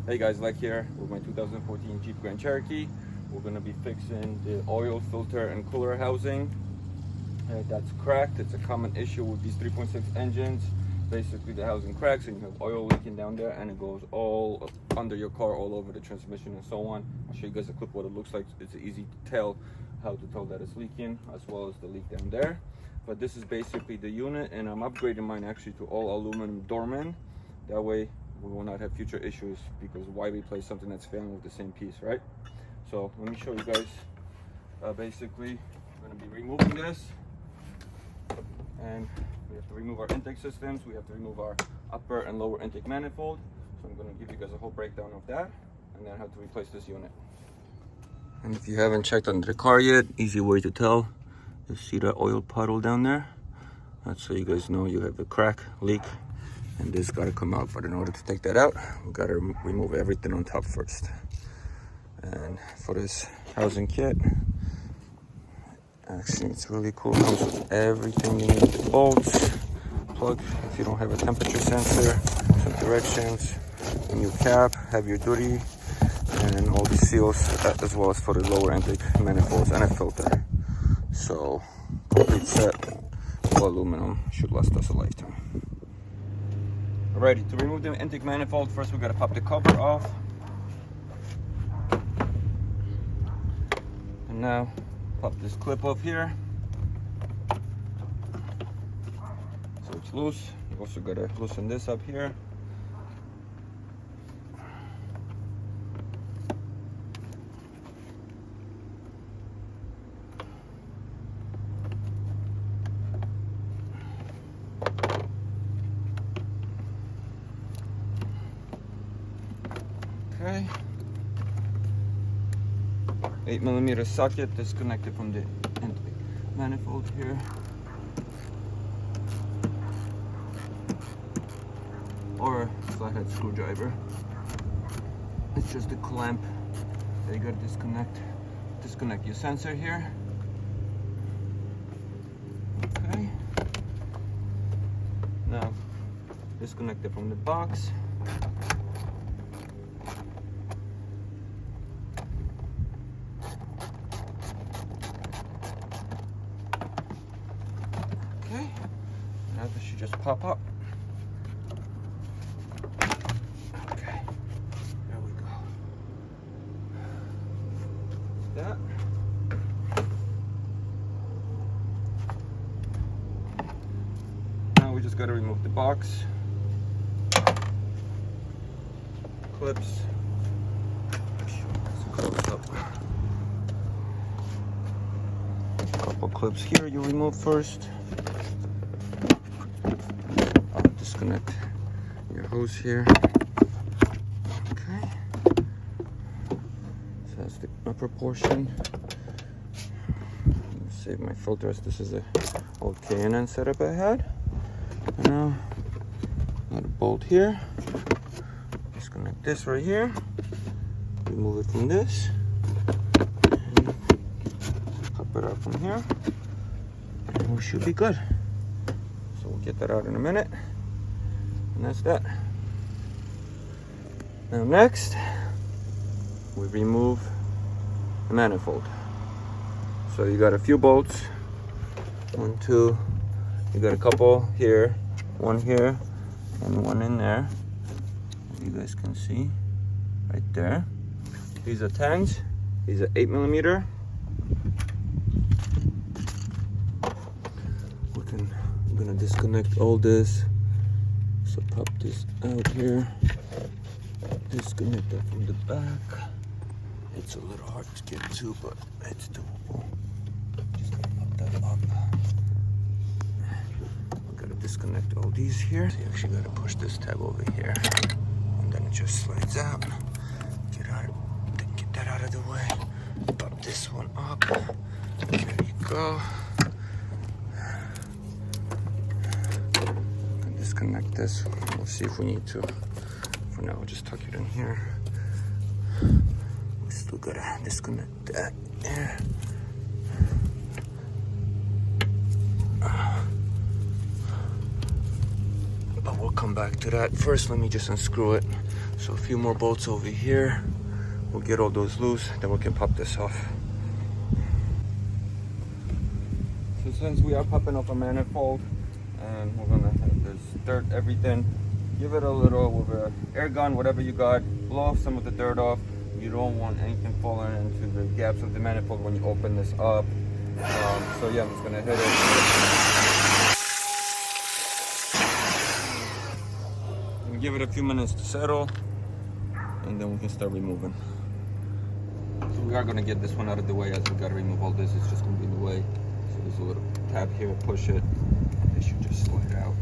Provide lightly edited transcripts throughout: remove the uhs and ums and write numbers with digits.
Hey guys, LechK here with my 2014 Jeep Grand Cherokee. We're going to be fixing the oil filter and cooler housing. That's cracked. It's a common issue with these 3.6 engines. Basically the housing cracks and you have oil leaking down there and it goes all under your car, all over the transmission and so on. I'll show you guys a clip what it looks like. It's easy to tell how to tell that it's leaking, as well as the leak down there. But this is basically the unit, and I'm upgrading mine actually to all aluminum Dorman. That way we will not have future issues, because why replace something that's failing with the same piece, right? So let me show you guys. Basically, we're going to be removing this, and we have to remove our intake systems. We have to remove our upper and lower intake manifold. So I'm going to give you guys a whole breakdown of that, and then how to replace this unit. And if you haven't checked under the car yet, easy way to tell. You see that oil puddle down there? That's so you guys know you have a crack, leak, and this got to come out. But in order to take that out, we got to remove everything on top first. And for this housing kit, actually it's really cool. It comes with everything you need: the bolts, plug if you don't have a temperature sensor, some directions, a new cap, heavier duty, and all the seals, as well as for the lower intake manifolds and a filter. So complete set, all aluminum, should last us a lifetime. Alrighty, to remove the intake manifold, first we gotta pop the cover off. And now pop this clip off here. So it's loose. You also gotta loosen this up here. Okay. 8mm socket disconnected from the intake manifold here. Or a flathead screwdriver. It's just a clamp that you gotta disconnect. Disconnect your sensor here. Okay. Now disconnect it from the box. Okay, now this should just pop up. Okay, there we go. That. Now we just got to remove the box, clips. Close up. A couple clips here you remove first. Disconnect your hose here. Okay. So that's the upper portion. Save my filters. This is a old K&N setup I had. And now got a bolt here. Disconnect this right here. Remove it from this. And pop it out from here. And we should be good. So we'll get that out in a minute. And that's that. Now next, we remove the manifold. So you got a few bolts. 1, 2. You got a couple here, one here, and one in there. You guys can see right there. These are 10s. These are 8mm. I'm gonna disconnect all this. So pop this out here, disconnect that from the back. It's a little hard to get to, but it's doable. Just gotta pop that up. We gotta disconnect all these here. So you actually gotta push this tab over here, and then it just slides out. Get that out of the way. Pop this one up. There you go. Disconnect this. We'll see if we need to. For now, we'll just tuck it in here. We still gotta disconnect that there. But we'll come come back to that. First, let me just unscrew it. So a few more bolts over here. We'll get all those loose, then we can pop this off. So since we are popping off a manifold, and we're gonna have this dirt, everything, give it a little with an air gun, whatever you got, blow off some of the dirt off. You don't want anything falling into the gaps of the manifold when you open this up. So yeah, I'm just gonna hit it. And give it a few minutes to settle, and then we can start removing. So we are gonna get this one out of the way, as we gotta remove all this. It's just gonna be in the way. So there's a little tab here, push it. They should just slide out.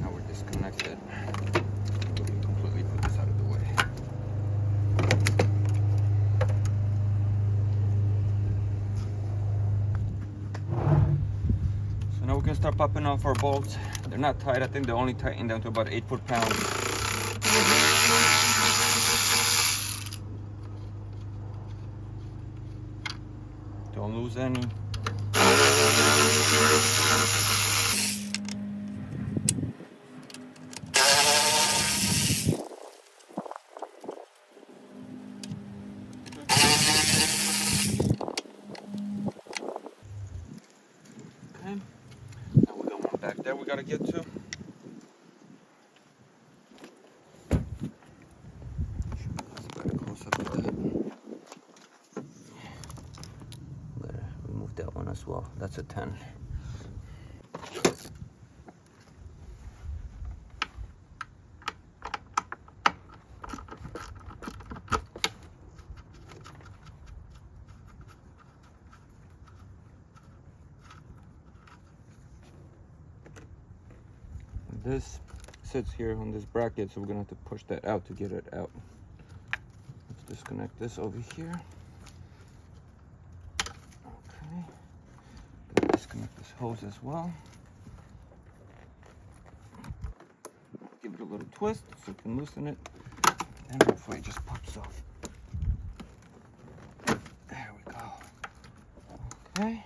Now we're disconnected. We can completely put this out of the way. So now we can start popping off our bolts. They're not tight. I think they're only tightened down to about 8 foot-pounds. Don't lose any. Now we got one back there we gotta get to. Better close up with that. Better remove that one as well. That's a 10. This sits here on this bracket, so we're gonna have to push that out to get it out. Let's disconnect this over here. Okay. Gotta disconnect this hose as well. Give it a little twist so we can loosen it, and hopefully it just pops off. There we go. Okay.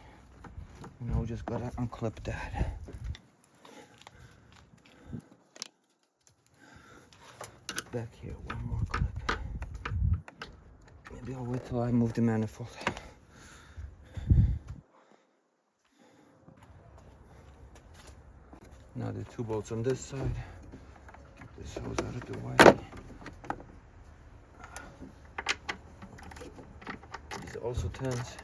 Now we just gotta unclip that. Back here, one more clip. Maybe I'll wait till I move the manifold. Now the 2 bolts on this side. Get this hose out of the way. These are also 10s.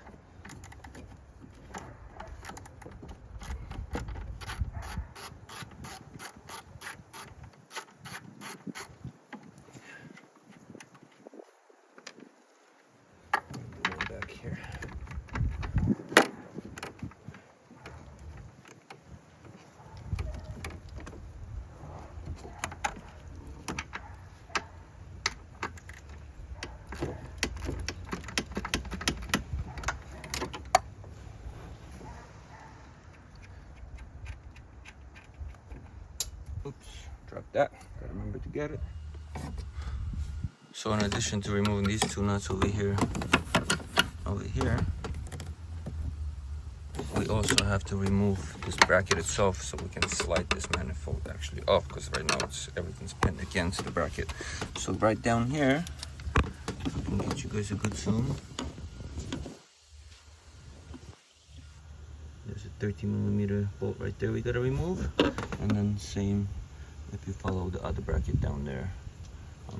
Oops, dropped that. Gotta remember to get it. So in addition to removing these 2 nuts over here, we also have to remove this bracket itself so we can slide this manifold actually off, because right now everything's pinned against the bracket. So right down here, I can get you guys a good zoom. There's a 13mm bolt right there we gotta remove, and then same if you follow the other bracket down there.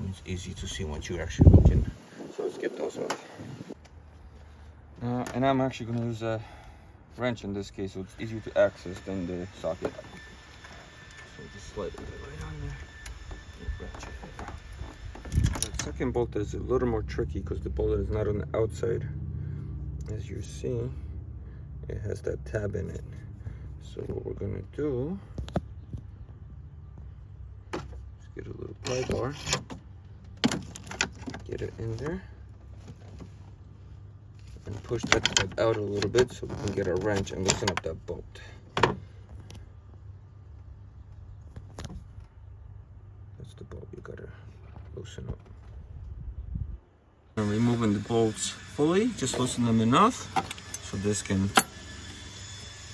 It's easy to see what you're actually looking. So let's get those off. And I'm actually going to use a wrench in this case, so it's easier to access than the socket. So just slide it right on there. The second bolt is a little more tricky because the bolt is not on the outside. As you see, it has that tab in it. So what we're going to do is get a little pry bar, get it in there, and push that tab out a little bit so we can get a wrench and loosen up that bolt. That's the bolt you gotta loosen up. I'm removing the bolts fully, just loosen them enough so this can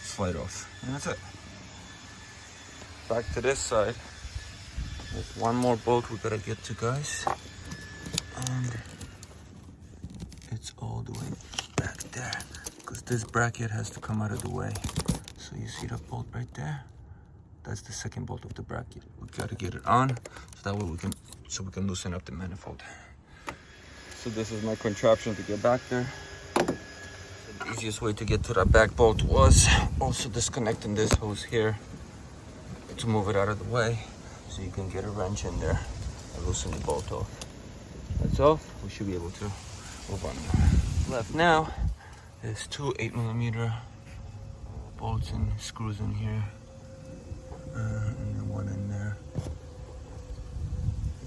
slide off. And that's it. Back to this side. There's one more bolt we gotta get to, guys. And it's all the way back there, because this bracket has to come out of the way. So you see that bolt right there? That's the second bolt of the bracket. We gotta get it on, so that way we can loosen up the manifold. So this is my contraption to get back there. So the easiest way to get to that back bolt was also disconnecting this hose here to move it out of the way, so you can get a wrench in there and loosen the bolt off. That's off. We should be able to move on now. Left now is two 8mm bolts and screws in here, and then one in there.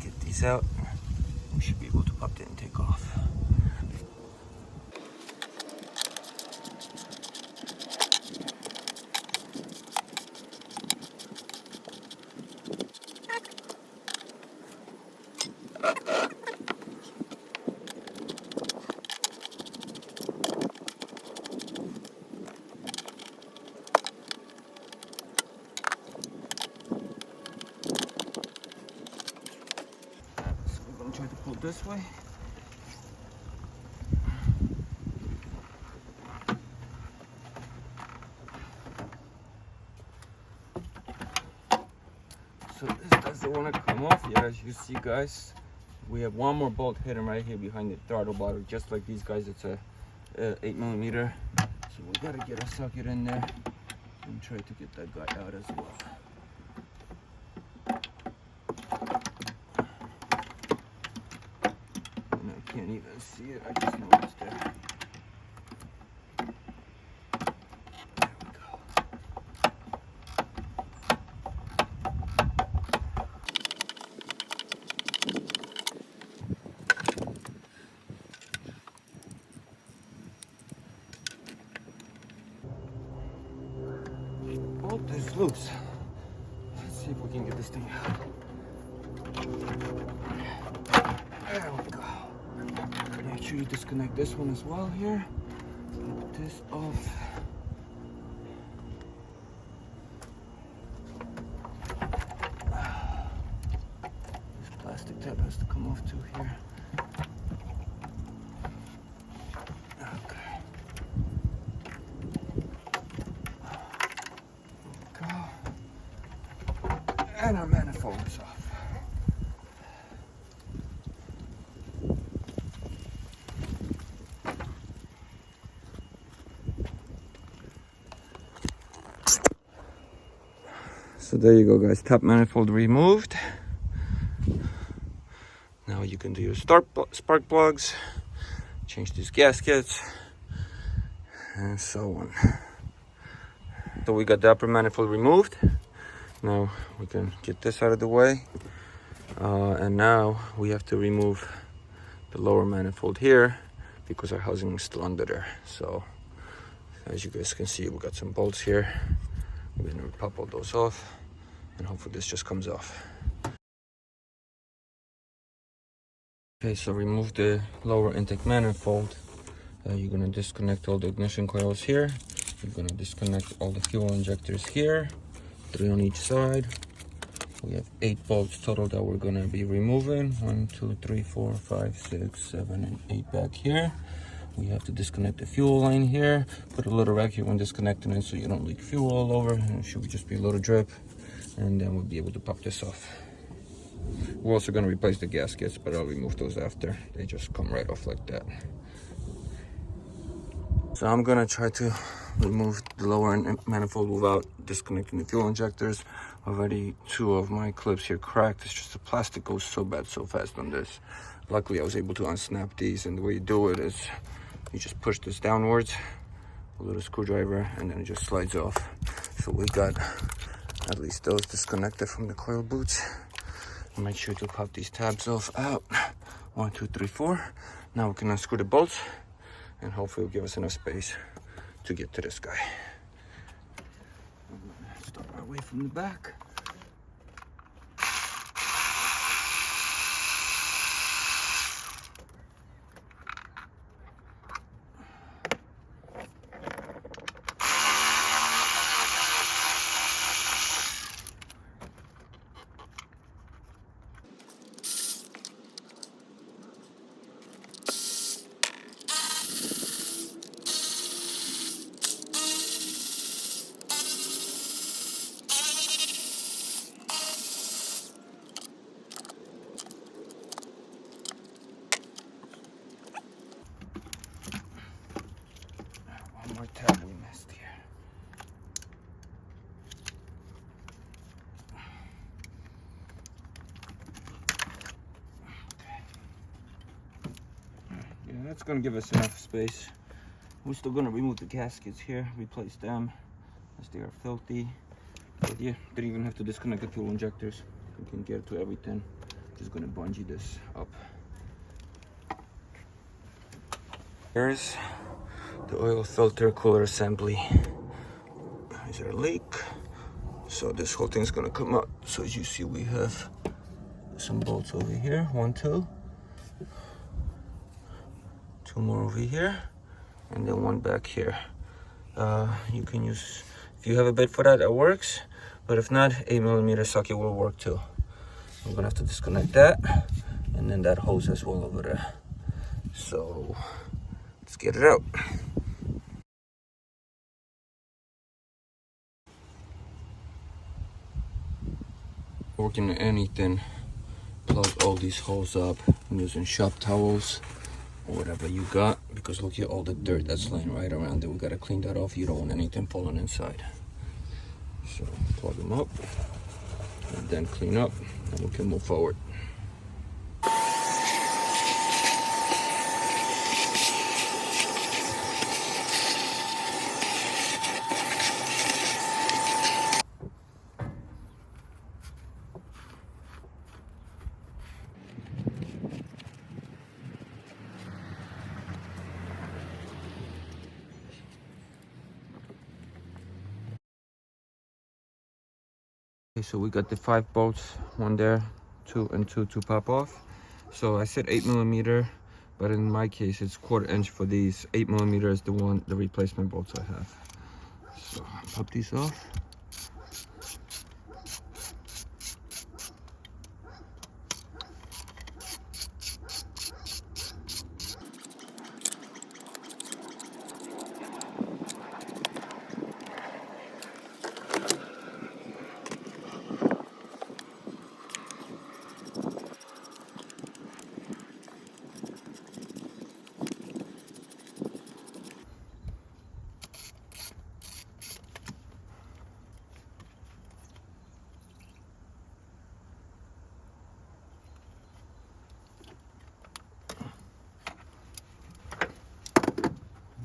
Get these out. We should be able to pop it and take off. Try to pull this way. So this doesn't want to come off yet. As you see, guys, we have one more bolt hidden right here behind the throttle bottle, just like these guys. It's a 8mm. So we gotta get a socket in there and try to get that guy out as well. Can't even see it, I just know it's there. There we go. Bolt is loose. Let's see if we can get this thing out. There we go. Make sure you disconnect this one as well here. Get this off. This plastic tab has to come off too here. Okay. There we go. And our manifold is off. So there you go, guys, top manifold removed. Now you can do your spark plugs, change these gaskets, and so on. So we got the upper manifold removed. Now we can get this out of the way. And now we have to remove the lower manifold here because our housing is still under there. So as you guys can see, we got some bolts here. We're gonna pop all those off, and hopefully this just comes off. Okay, so remove the lower intake manifold. You're gonna disconnect all the ignition coils here. You're gonna disconnect all the fuel injectors here, 3 on each side. We have 8 bolts total that we're gonna be removing. 1, 2, 3, 4, 5, 6, 7, and 8 back here. We have to disconnect the fuel line here. Put a little rag here when disconnecting it so you don't leak fuel all over. And it should just be a little drip. And then we'll be able to pop this off. We're also gonna replace the gaskets, but I'll remove those after. They just come right off like that. So I'm gonna try to remove the lower manifold without disconnecting the fuel injectors. Already 2 of my clips here cracked. It's just the plastic goes so bad so fast on this. Luckily I was able to unsnap these, and the way you do it is you just push this downwards, a little screwdriver, and then it just slides off. So we got at least those disconnected from the coil boots. Make sure to pop these tabs off out. 1, 2, 3, 4. Now we can unscrew the bolts, and hopefully it'll give us enough space to get to this guy. I'm gonna start our way from the back. That's gonna give us enough space. We're still gonna remove the gaskets here, replace them as they are filthy. But yeah, didn't even have to disconnect the fuel injecters. We can get to everything. Just gonna bungee this up. Here's the oil filter cooler assembly. Here's our leak. So this whole thing's gonna come out. So as you see, we have some bolts over here. 1, 2. 2 more over here, and then 1 back here. You can use, if you have a bit for that, that works. But if not, 8mm socket will work too. I'm gonna have to disconnect that, and then that hose as well over there. So let's get it out. Working anything, plug all these holes up. I'm using shop towels or whatever you got, because look at all the dirt that's laying right around there. We gotta clean that off. You don't want anything falling inside. So plug them up and then clean up, and we can move forward. Okay, so we got the 5 bolts, 1 there, 2 and 2 to pop off. So I said 8mm, but in my case it's 1/4 inch for these. 8mm is the replacement bolts I have. So pop these off.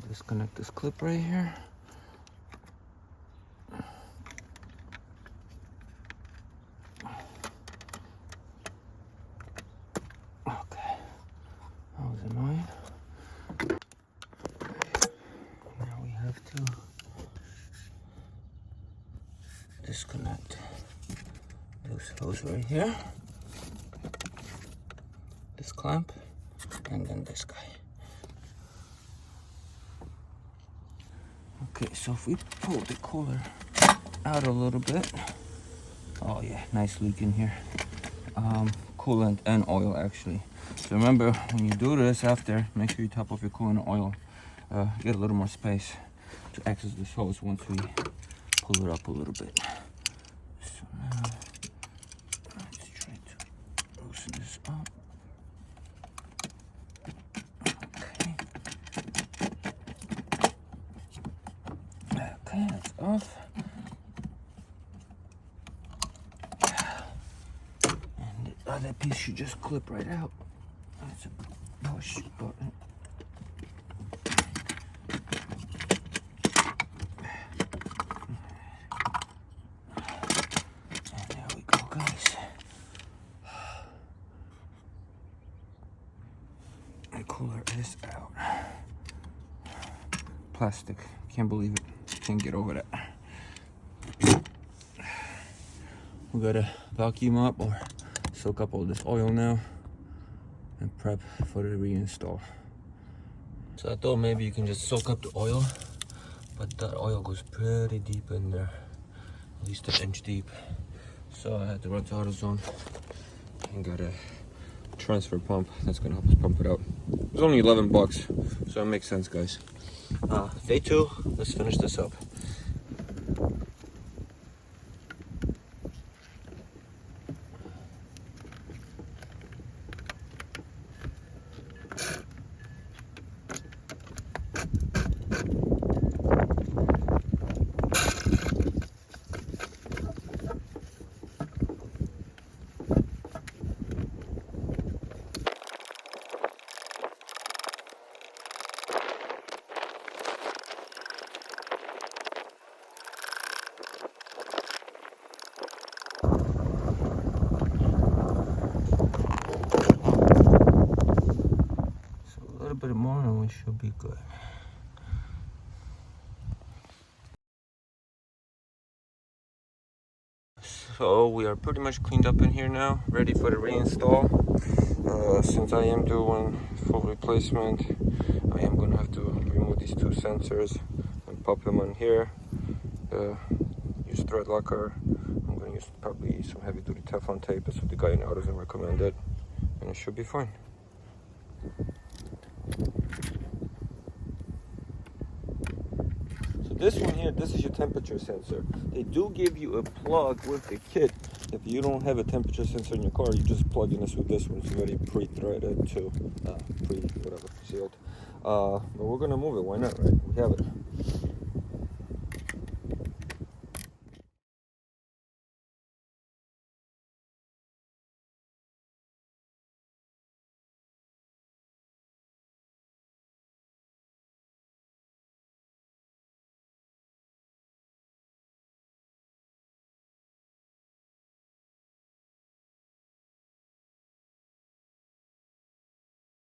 Disconnect this clip right here. Okay, that was annoying. Now we have to disconnect this hose right here, this clamp, and then this guy. Okay, so if we pull the cooler out a little bit, oh yeah, nice leak in here. Coolant and oil actually. So remember, when you do this after, make sure you top off your coolant and oil. Get a little more space to access this hose once we pull it up a little bit. So now, let's try to loosen this up. Okay, that's off. And the other piece should just clip right out. That's a push button. And there we go, guys. The cooler is out. Plastic. Can't believe it. Can't get over that. We gotta vacuum up or soak up all this oil now and prep for the reinstall. So I thought maybe you can just soak up the oil, but that oil goes pretty deep in there, at least 1 inch deep. So I had to run to AutoZone and got a transfer pump that's gonna help us pump it out. It was only 11 bucks, so it makes sense, guys. Day 2, let's finish this up. we should be good. So we are pretty much cleaned up in here now, ready for the reinstall. Since I am doing full replacement, I am gonna have to remove these two sensors and pop them on here. Use thread locker. I'm gonna use probably some heavy duty Teflon tape. That's what the guy in AutoZone recommended, and it should be fine. This one here, this is your temperature sensor. They do give you a plug with the kit. If you don't have a temperature sensor in your car, you just plug in this with this one. It's already pre-threaded to whatever, sealed. But we're gonna move it, why not, right? We have it.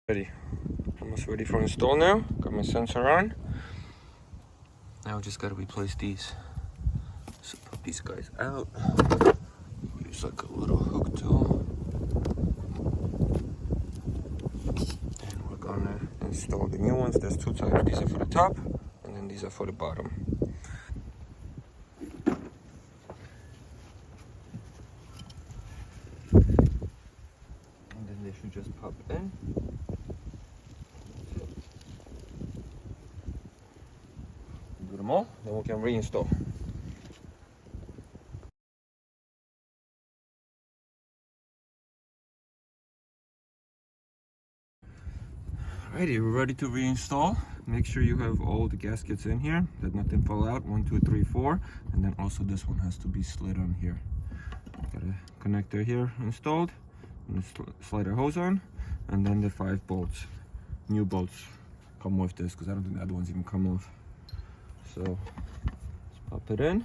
Ready. Almost ready for install now. Got my sensor on. Now we just gotta replace these. So put these guys out. Use like a little hook tool. And we're gonna install the new ones. There's two types. These are for the top, and then these are for the bottom. And then they should just pop in. Do them all, then we can reinstall. Alrighty, we're ready to reinstall. Make sure you have all the gaskets in here, that nothing fall out. 1, 2, 3, 4, and then also this one has to be slid on here. Got a connector here installed, and the slider hose on, and then the 5 bolts. New bolts come with this because I don't think the other ones even come off. So let's pop it in.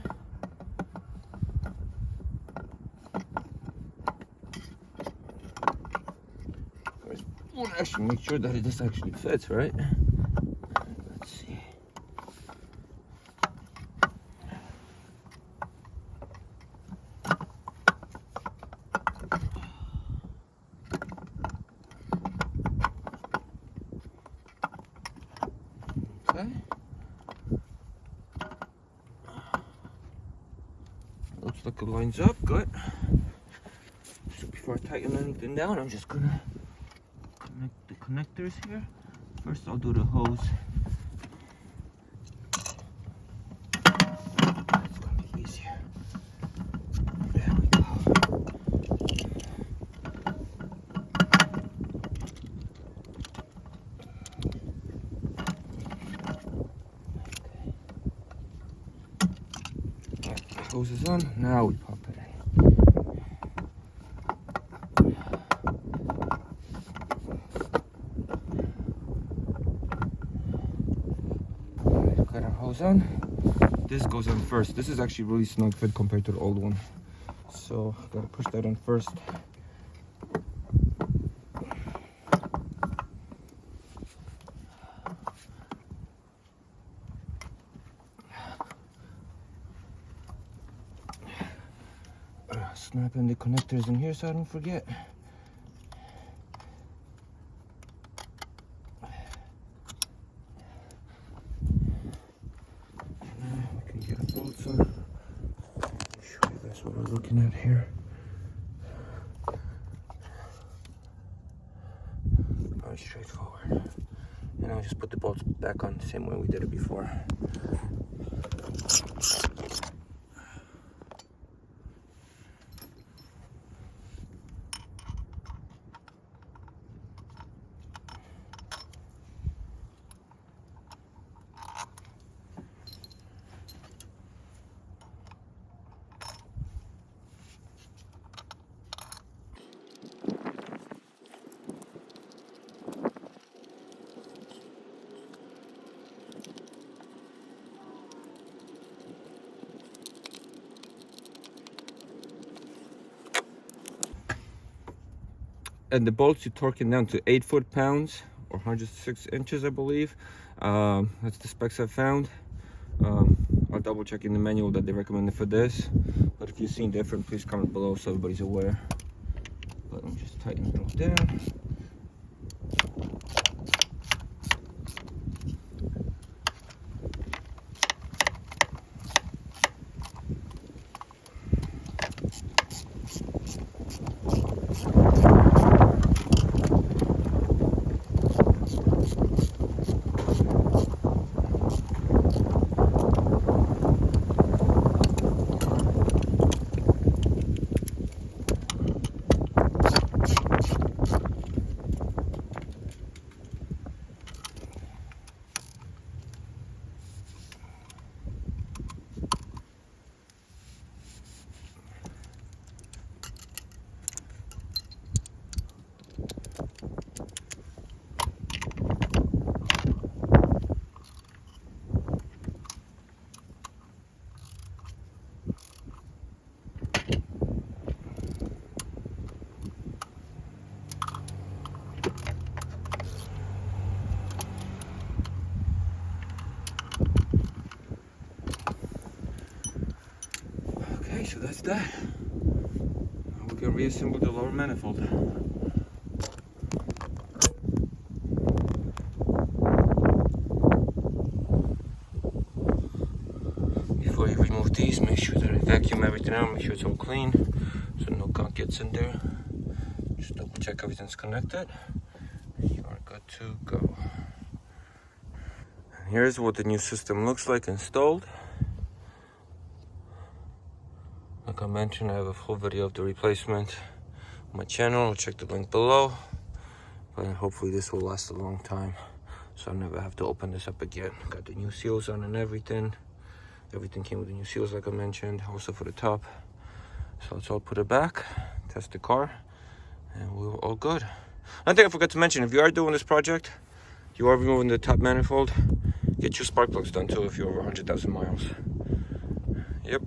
We'll actually make sure that this actually fits, right? Let's see. Okay. Looks like it lines up good. So before I tighten anything down, I'm just gonna connect the connectors here. First I'll do the hose. It's gonna be easier. There we go. Alright, the hose is on. Now we pop it in. On. This goes on first. This is actually really snug fit compared to the old one, so gotta push that on first. Snap in the connectors in here so I don't forget. What we're looking at here. Very straightforward. And I'll just put the bolts back on the same way we did it before. And the bolts, you torque it down to 8 foot-pounds or 106 inches, I believe. That's the specs I found. I'll double check in the manual that they recommended for this, but if you've seen different, please comment below so everybody's aware. But let me just tighten it all down. So that's that. We can reassemble the lower manifold. Before you remove these, make sure that I vacuum everything out, make sure it's all clean, so no gunk gets in there. Just double check everything's connected. You are good to go. And here's what the new system looks like installed. Like I mentioned, I have a full video of the replacement on my channel. I'll check the link below. But hopefully this will last a long time, so I'll never have to open this up again. Got the new seals on and everything. Everything came with the new seals, like I mentioned, also for the top. So let's all put it back, test the car, and we're all good. One thing I forgot to mention, if you are doing this project, you are removing the top manifold, get your spark plugs done too if you're over 100,000 miles. Yep.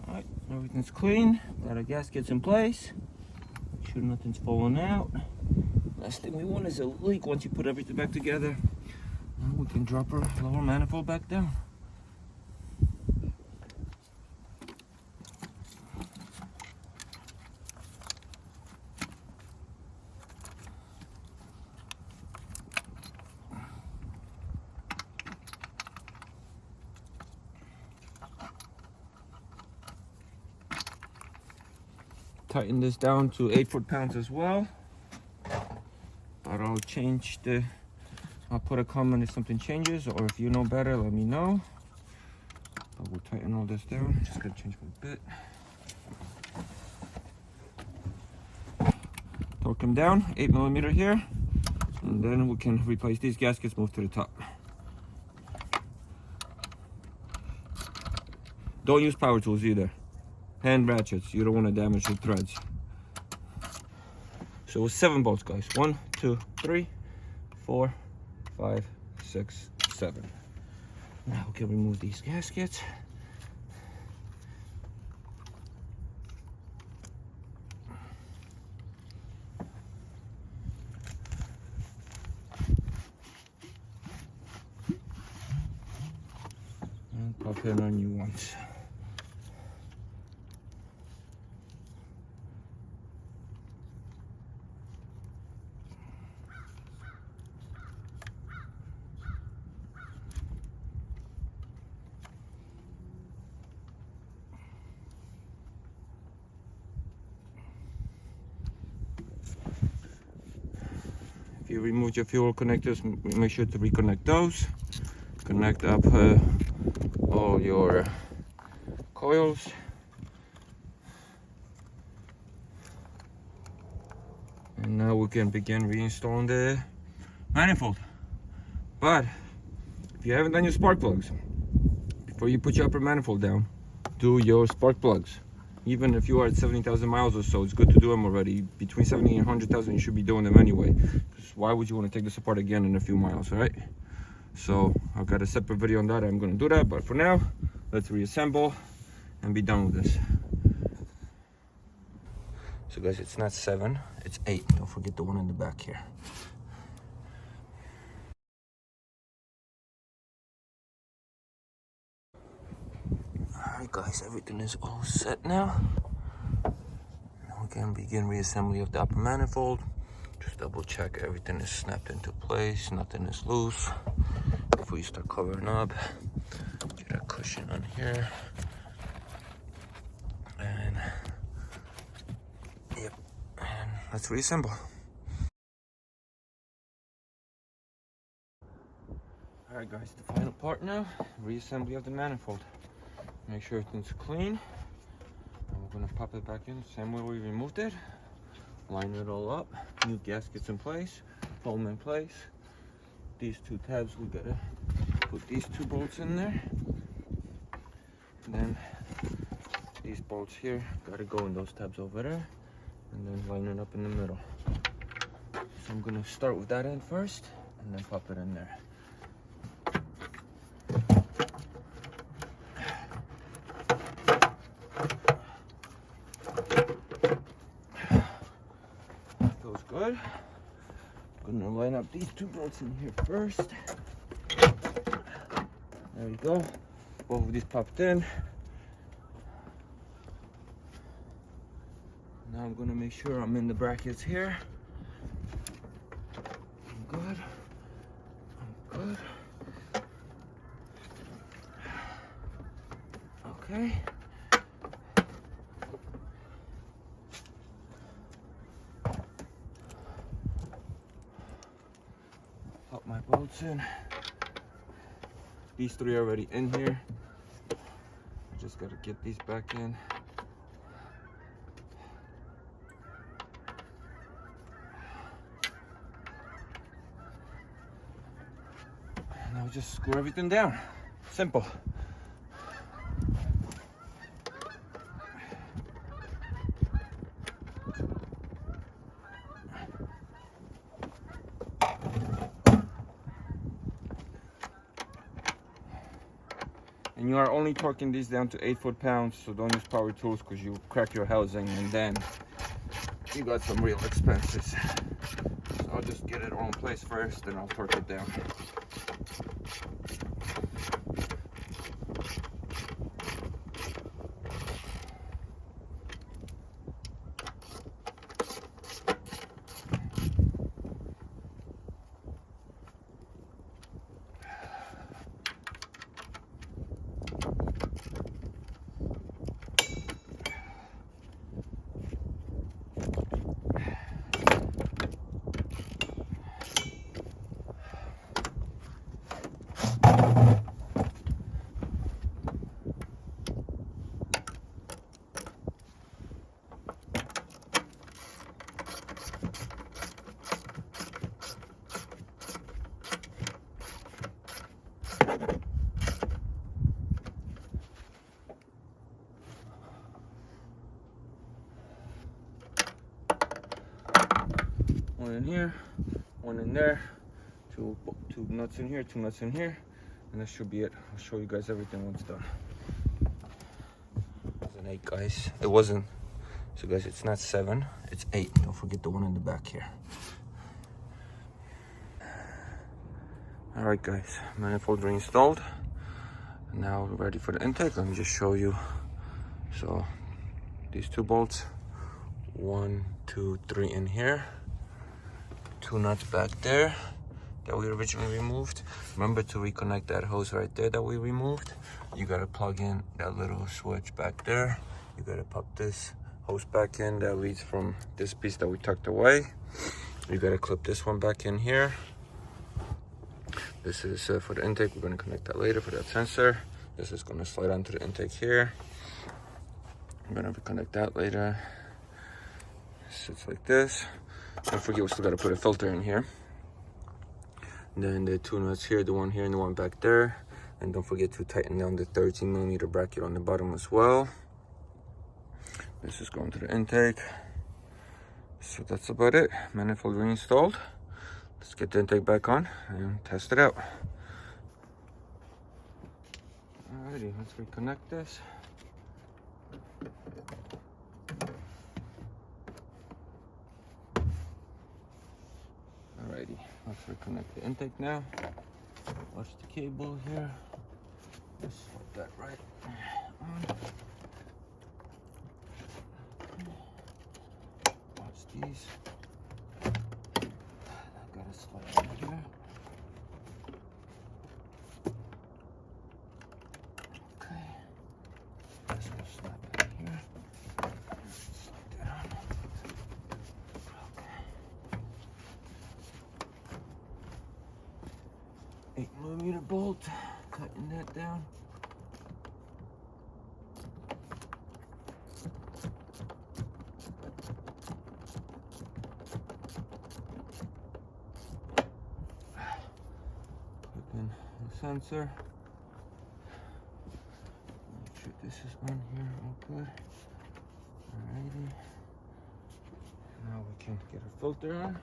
Alright, everything's clean. Got our gaskets in place. Make sure nothing's falling out. Last thing we want is a leak once you put everything back together. Now we can drop our lower manifold back down. Tighten this down to 8 foot-pounds as well. But I'll change the, I'll put a comment if something changes, or if you know better, let me know. But we'll tighten all this down. Just gotta change my bit. Torque them down, 8mm here. And then we can replace these gaskets, move to the top. Don't use power tools either. Hand ratchets, you don't want to damage the threads. So it's 7 bolts, guys. 1, 2, 3, 4, 5, 6, 7. Now we can remove these gaskets. And pop in our new ones. you removed your fuel connectors, make sure to reconnect those. Connect up all your coils. And now we can begin reinstalling the manifold. But if you haven't done your spark plugs, before you put your upper manifold down, do your spark plugs. Even if you are at 70,000 miles or so, it's good to do them already. Between 70 and 100,000, you should be doing them anyway. Because why would you want to take this apart again in a few miles, all right? So I've got a separate video on that. I'm going to do that. But for now, let's reassemble and be done with this. So guys, it's not 7, it's 8. Don't forget the one in the back here. Alright guys, everything is all set now. Now we can begin reassembly of the upper manifold. Just double check everything is snapped into place, nothing is loose. Before you start covering up, get a cushion on here. And yep, and let's reassemble. Alright guys, the final part now, reassembly of the manifold. Make sure everything's clean. And we're gonna pop it back in the same way we removed it. Line it all up. New gaskets in place, foam in place. These two tabs, we gotta put these two bolts in there. And then these bolts here gotta go in those tabs over there. And then line it up in the middle. So I'm gonna start with that end first and then pop it in there. Good. I'm gonna line up these two bolts in here first. There we go. Both of these popped in. Now I'm gonna make sure I'm in the brackets here. I'm good. I'm good. Okay. Pop my bolts in. These three are already in here. I just gotta get these back in. Now just screw everything down. Simple. And you are only torquing these down to 8 foot-pounds, so don't use power tools because you crack your housing and then you got some real expenses. So I'll just get it all in place first, then I'll torque it down. One in here, one in there, two nuts in here, two nuts in here, and that should be it. I'll show you guys everything once done. It's an 8, guys. It wasn't. So guys, it's not 7, it's 8. Don't forget the one in the back here. All right, guys, manifold reinstalled. Now we're ready for the intake. Let me just show you. So these two bolts, 1, 2, 3 in here. 2 nuts back there that we originally removed. Remember to reconnect that hose right there that we removed. You gotta plug in that little switch back there. You gotta pop this hose back in that leads from this piece that we tucked away. You gotta clip this one back in here. This is for the intake. We're gonna connect that later for that sensor. This is gonna slide onto the intake here. I'm gonna connect that later. Sits like this. Don't forget, we still gotta put a filter in here. And then the two nuts here, the one here and the one back there. And don't forget to tighten down the 13mm bracket on the bottom as well. This is going to the intake. So that's about it. Manifold reinstalled. Let's get the intake back on and test it out. Alrighty, let's reconnect this. Alrighty, let's reconnect the intake now. Watch the cable here. Let's put that right on. Watch these. I gotta slide in here. Okay. This will snap back here. Slide that on. Okay. 8mm bolt. Cutting that down. Sensor. Make sure this is on here all good. Alrighty. Now we can get a filter on.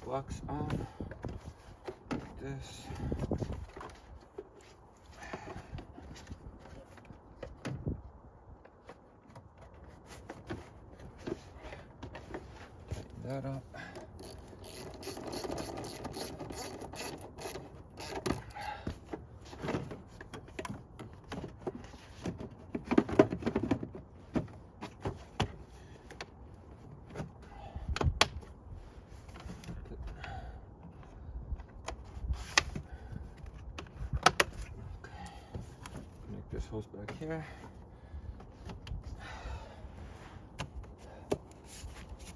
Box on like this. Tighten that up. This hose back here.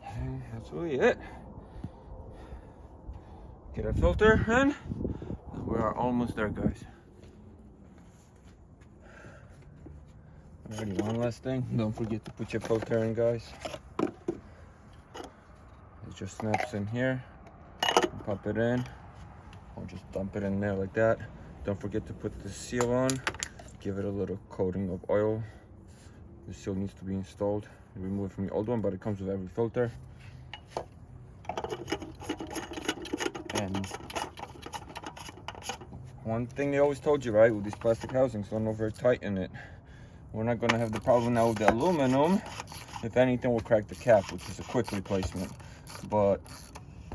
And that's really it. Get a filter in. We are almost there, guys. Alrighty, one last thing. Don't forget to put your filter in, guys. It just snaps in here. Pop it in. Or just dump it in there like that. Don't forget to put the seal on. Give it a little coating of oil. The seal needs to be installed. Remove it from the old one, but it comes with every filter. And one thing they always told you, right, with these plastic housings, don't over tighten it. We're not gonna have the problem now with the aluminum. If anything, we'll crack the cap, which is a quick replacement. But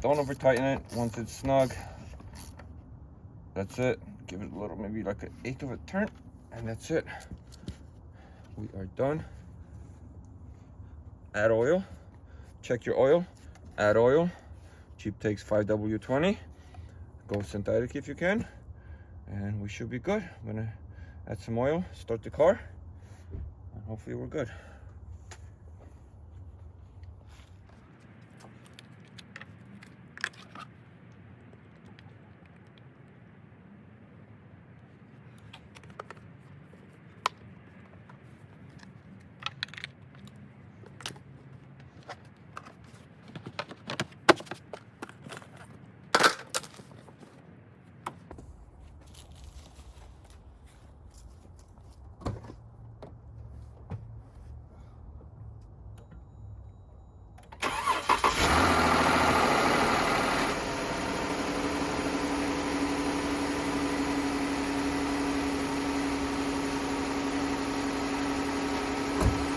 don't over tighten it. Once it's snug, that's it. Give it a little, maybe like 1/8 of a turn. And that's it. We are done. Add oil. Check your oil. Add oil. Jeep takes 5W20. Go synthetic if you can. And we should be good. I'm gonna add some oil, start the car, and hopefully we're good.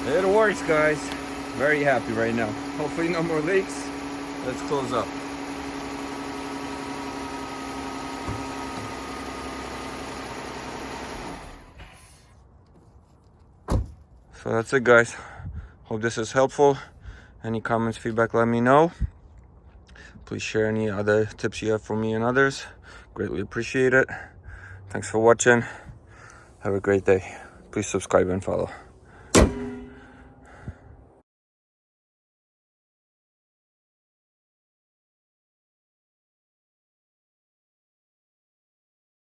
It works, guys. Very happy right now. Hopefully no more leaks. Let's close up. So that's it, guys. Hope this is helpful. Any comments, feedback, let me know. Please share any other tips you have for me and others. Greatly appreciate it. Thanks for watching. Have a great day. Please subscribe and follow.